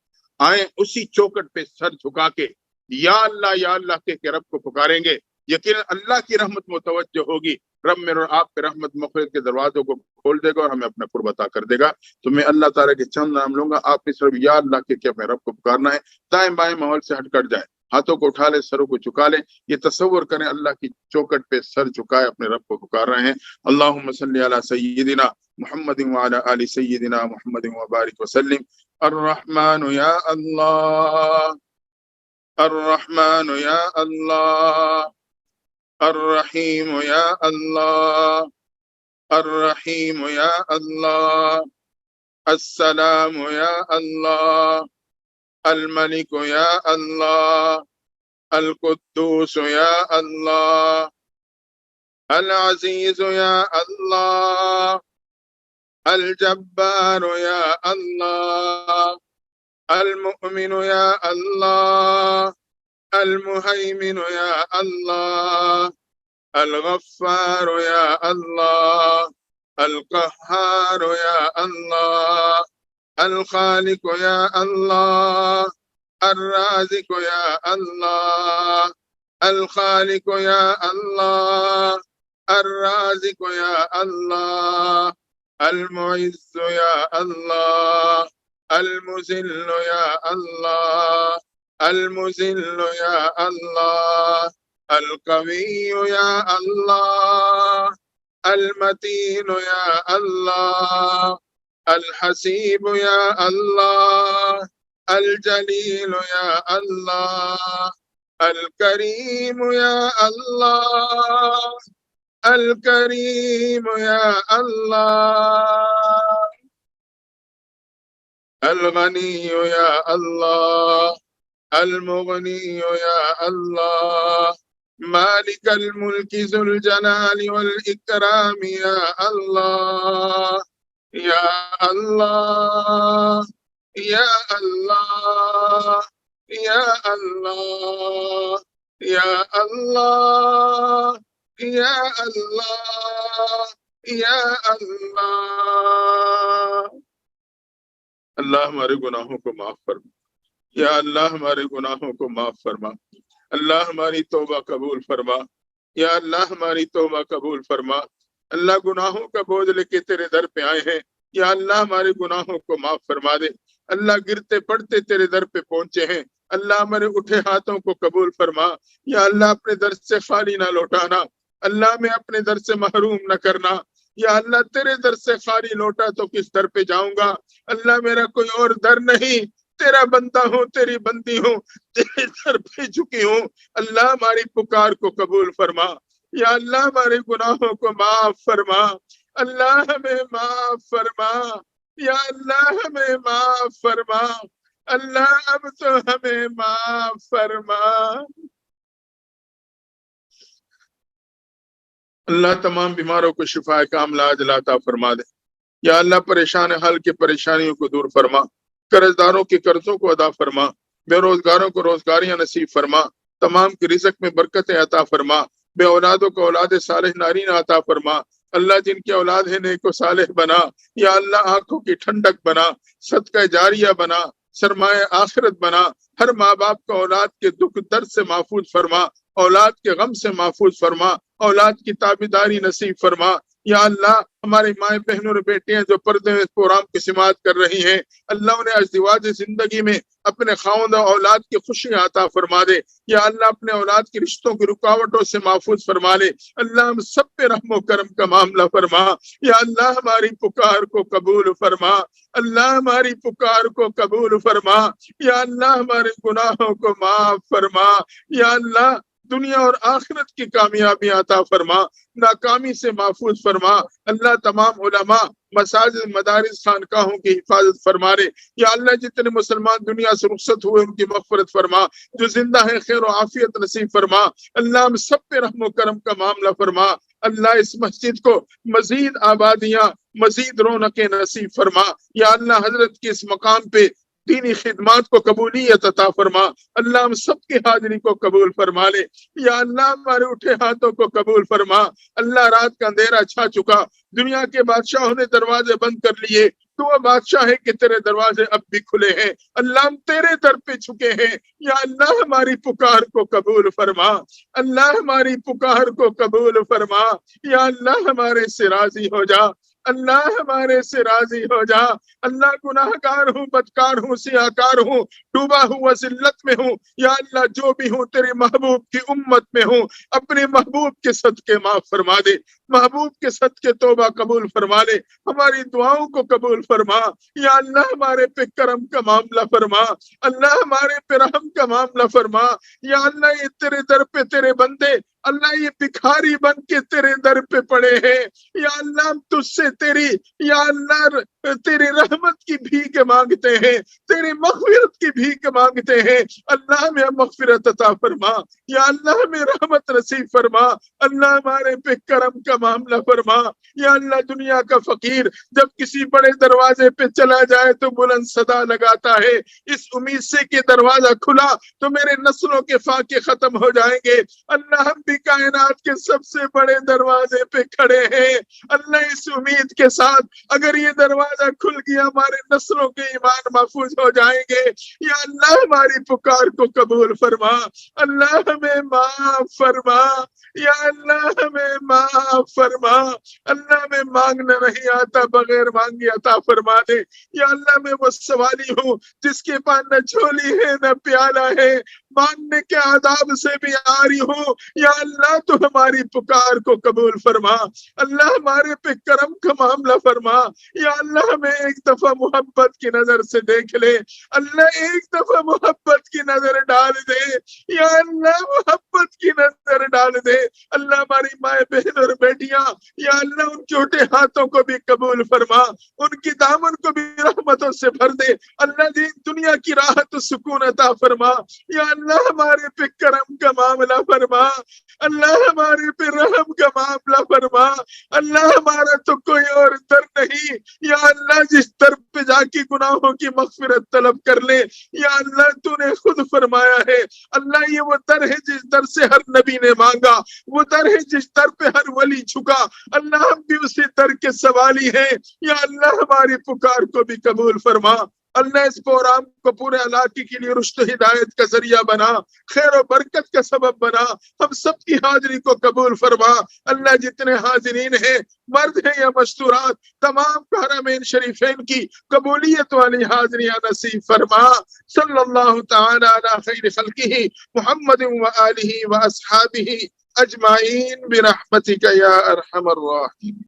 آئیں اسی چوکٹ پہ سر جھکا کے یا اللہ کے رب کو پکاریں گے، یقیناً اللہ کی رحمت متوجہ ہوگی، رب میرے اور آپ کے رحمت مغفرت کے دروازوں کو کھول دے گا اور ہمیں اپنا قرب عطا کر دے گا۔ تو میں اللہ تعالیٰ کے چند نام لوں گا، آپ نے صرف یا اللہ کے اپنے رب کو پکارنا ہے۔ دائیں بائیں ماحول سے ہٹ کر جائیں، ہاتھوں کو اٹھا لیں، سروں کو جھکا لیں، یہ تصور کریں اللہ کی چوکٹ پہ سر جھکائے اپنے رب کو پکار رہے ہیں۔ اللہم صلی علی سیدنا محمد وعلی آل سیدنا محمد وبارک وسلم۔ الرحمن یا اللہ، الرحمن یا اللہ، الرحیم یا اللہ، الرحیم یا اللہ، السلام یا اللہ، الملک یا اللہ، القدوس یا اللہ، العزیز یا اللہ، الجبار یا اللہ، المؤمن یا اللہ، المہیمن یا اللہ، الغفار یا اللہ، القہار یا اللہ، الخالق یا اللہ، الرازق یا اللہ، الخالق یا اللہ، الرازق یا اللہ، المعز یا اللہ، المذل یا اللہ، المذل یا اللہ، القوی یا اللہ، المتین یا اللہ، الحسيب يا الله، الجليل يا الله، الكريم يا الله، الكريم يا الله، الغني يا الله، المغني يا الله، مالك الملك ذو الجلال والإكرام يا الله، يا الله، يا الله، يا الله، يا الله، يا الله، يا الله. اللہ ہمارے گناہوں کو معاف فرما، یا اللہ ہمارے گناہوں کو معاف فرما، اللہ ہماری توبہ قبول فرما، یا اللہ ہماری توبہ قبول فرما۔ اللہ گناہوں کا بوجھ لے کے تیرے در پہ آئے ہیں، یا اللہ ہمارے گناہوں کو معاف فرما دے۔ اللہ گرتے پڑتے تیرے در پہ پہنچے ہیں، اللہ ہمارے اٹھے ہاتھوں کو قبول فرما، یا اللہ اپنے در سے خالی نہ لوٹانا، اللہ میں اپنے در سے محروم نہ کرنا، یا اللہ تیرے در سے خالی لوٹا تو کس در پہ جاؤں گا؟ اللہ میرا کوئی اور در نہیں، تیرا بندہ ہوں، تیری بندی ہوں، تیرے در پہ جھکی ہوں۔ اللہ ہماری پکار کو قبول فرما، یا اللہ ہمارے گناہوں کو معاف فرما، اللہ ہمیں معاف فرما، یا اللہ ہمیں معاف فرما، اللہ اب تو ہمیں معاف فرما۔ اللہ تمام بیماروں کو شفا کاملہ عاجلہ عطا فرما دے، یا اللہ پریشان حال کے پریشانیوں کو دور فرما، قرض داروں کے قرضوں کو ادا فرما، بے روزگاروں کو روزگاریاں نصیب فرما، تمام کے رزق میں برکتیں عطا فرما، بے اولادوں کو اولاد صالح نارینہ عطا فرما، اللہ جن کی اولاد ہے نیک و صالح بنا، یا اللہ آنکھوں کی ٹھنڈک بنا، صدقہ جاریہ بنا، سرمایہ آخرت بنا، ہر ماں باپ کو اولاد کے دکھ درد سے محفوظ فرما، اولاد کے غم سے محفوظ فرما، اولاد کی تابعداری نصیب فرما، یا اللہ ہماری مائیں بہنوں اور بیٹیاں جو پردے میں پروگرام کی سماعت کر رہی ہیں، اللہ انہیں ازدواج زندگی میں اپنے خاوند و اولاد کی خوشیاں عطا فرما دے، یا اللہ اپنے اولاد کے رشتوں کی رکاوٹوں سے محفوظ فرما لے، اللہ ہم سب پہ رحم و کرم کا معاملہ فرما، یا اللہ ہماری پکار کو قبول فرما، اللہ ہماری پکار کو قبول فرما، یا اللہ ہمارے گناہوں کو معاف فرما، یا اللہ دنیا اور آخرت کی کامیابی عطا فرما، ناکامی سے محفوظ فرما، اللہ تمام علماء، مساجد، مدارس، خانقاہوں کی حفاظت فرما رے، یا اللہ جتنے مسلمان دنیا سے رخصت ہوئے ان کی مغفرت فرما، جو زندہ ہے خیر و عافیت نصیب فرما، اللہ ہم سب پہ رحم و کرم کا معاملہ فرما، اللہ اس مسجد کو مزید آبادیاں، مزید رونقیں نصیب فرما، یا اللہ حضرت کے اس مقام پہ دینی خدمات کو قبولیت عطا فرما، اللہ ہم سب کی حاضری کو قبول فرما لے، یا اللہ ہمارے اٹھے ہاتھوں کو قبول فرما، اللہ رات کا اندھیرا چھا چکا، دنیا کے بادشاہوں نے دروازے بند کر لیے، تو وہ بادشاہ ہے کہ تیرے دروازے اب بھی کھلے ہیں، اللہ ہم تیرے در پہ چھکے ہیں، یا اللہ ہماری پکار کو قبول فرما، اللہ ہماری پکار کو قبول فرما، یا اللہ ہمارے سے راضی ہو جا، اللہ ہمارے سے راضی ہو جا، اللہ گناہگار ہوں، بدکار ہوں، سیاہکار ہوں، ڈوبا ہوں، ذلت میں ہوں، یا اللہ جو بھی ہوں تیرے محبوب کی امت میں ہوں، اپنے محبوب کے صدقے معاف فرما دے، محبوب کے صدقے توبہ قبول فرما لے، ہماری دعاؤں کو قبول فرما، یا اللہ ہمارے پہ کرم کا معاملہ فرما، اللہ ہمارے پہ رحم کا معاملہ فرما، یا اللہ یہ تیرے در پہ تیرے بندے، اللہ یہ بھکاری بن کے تیرے در پہ پڑے ہیں، یا اللہ ہم تجھ سے تیری، یا اللہ تیری رحمت کی بھیک مانگتے ہیں، تیری مغفرت کی بھیک مانگتے ہیں، اللہ ہمیں مغفرت عطا فرما، یا اللہ ہمیں رحمت نصیب فرما، اللہ ہمارے پہ کرم کا معاملہ فرما، یا اللہ دنیا کا فقیر جب کسی بڑے دروازے پہ چلا جائے تو بلند صدا لگاتا ہے، اس امید سے کہ دروازہ کھلا تو میرے نسلوں کے فاقے ختم ہو جائیں گے، اللہ ہم بھی کائنات کے سب سے بڑے دروازے پہ کھڑے ہیں، اللہ اس امید کے ساتھ اگر یہ دروازہ کھل گیا ہمارے نسلوں کے ایمان محفوظ ہو جائیں گے، یا اللہ ہماری پکار کو قبول فرما، اللہ ہمیں معاف فرما، یا اللہ ہمیں معاف فرما، اللہ میں مانگنا نہیں آتا، بغیر مانگے عطا فرما دے، یا اللہ میں وہ سوالی ہوں جس کے پاس نہ جھولی ہے نہ پیالہ ہے، ماننے کے آداب سے بھی عاری ہوں، یا اللہ تو ہماری پکار کو قبول فرما، اللہ ہمارے پہ کرم کا معاملہ فرما، یا اللہ ہمیں ایک دفعہ محبت کی نظر سے دیکھ لے، اللہ ایک دفعہ محبت کی نظر ڈال دے، یا اللہ محبت کی نظر ڈال دے، اللہ ہماری مائیں بہن اور بیٹیاں، یا اللہ ان چھوٹے ہاتھوں کو بھی قبول فرما، ان کی دامن کو بھی رحمتوں سے بھر دے، اللہ دین دنیا کی راحت و سکون عطا فرما، یا اللہ ہمارے پہ کرم کا معاملہ فرما، اللہ ہمارے پہ رحم کا معاملہ فرما، اللہ ہمارا تو کوئی اور در نہیں، یا اللہ جس در پہ جا کے گناہوں کی مغفرت طلب کر لے، یا اللہ تو نے خود فرمایا ہے، اللہ یہ وہ در ہے جس در سے ہر نبی نے مانگا، وہ در ہے جس در پہ ہر ولی جھکا، اللہ ہم بھی اسی در کے سوالی ہیں، یا اللہ ہماری پکار کو بھی قبول فرما، اللہ اس پروگرام کو پورے علاقے کے لیے رشد و ہدایت کا ذریعہ بنا، خیر و برکت کا سبب بنا، ہم سب کی حاضری کو قبول فرما، اللہ جتنے حاضرین ہیں مرد ہیں یا مستورات، تمام حرمین شریفین کی قبولیت والی حاضریاں نصیب فرما، صلی اللہ تعالی علی خیر خلقہ محمد و آلہ و اصحابہ اجمعین برحمتک یا ارحم الراحمین۔